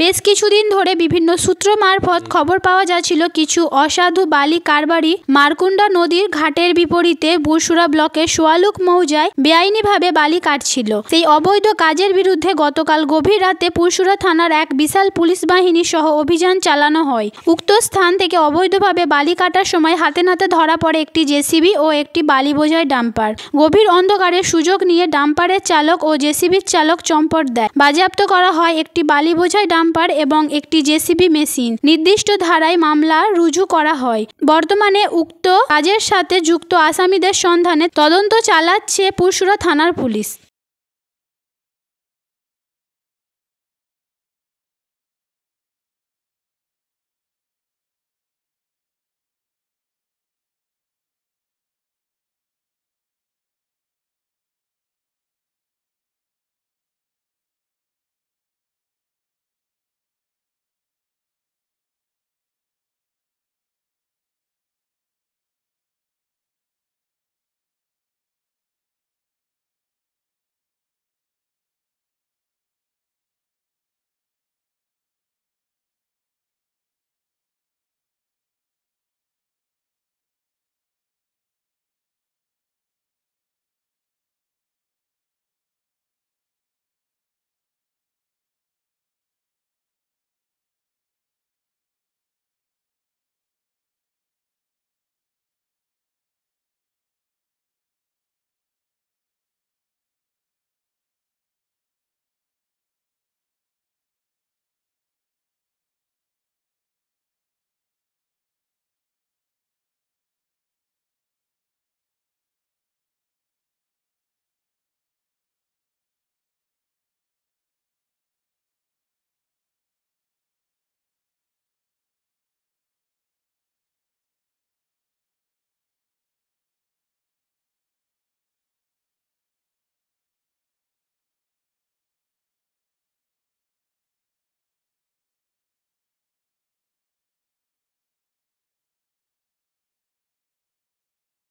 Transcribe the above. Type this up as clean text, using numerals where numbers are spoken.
বেশ কিছুদিন ধরে বিভিন্ন সূত্র মারফত খবর পাওয়া যাচ্ছিল কিছু অসাধু বালি কারবারি মারকুন্ডা নদীর ঘাটের বিপরীতে বুরসুরা ব্লকের সোয়ালুক মৌজায় বেআইনিভাবে বালি কাটছিল। সেই অবৈধ কাজের বিরুদ্ধে গতকাল গভীর রাতে পুরসুরা থানার এক বিশাল পুলিশ বাহিনী সহ অভিযান চালানো হয়। উক্ত স্থান থেকে অবৈধভাবে বালি কাটার সময় হাতে নাতে ধরা পড়ে একটি জেসিবি ও একটি বালি বোঝাই ডাম্পার। গভীর অন্ধকারের সুযোগ নিয়ে ডাম্পারের চালক ও জেসিবির চালক চম্পট দেয়। বাজেয়াপ্ত করা হয় একটি বালি বোঝাই ডাম্পার এবং একটি জেসিবি মেশিন। নির্দিষ্ট ধারায় মামলা রুজু করা হয়। বর্তমানে উক্ত কাজের সাথে যুক্ত আসামিদের সন্ধানে তদন্ত চালাচ্ছে পুরসুরা থানার পুলিশ।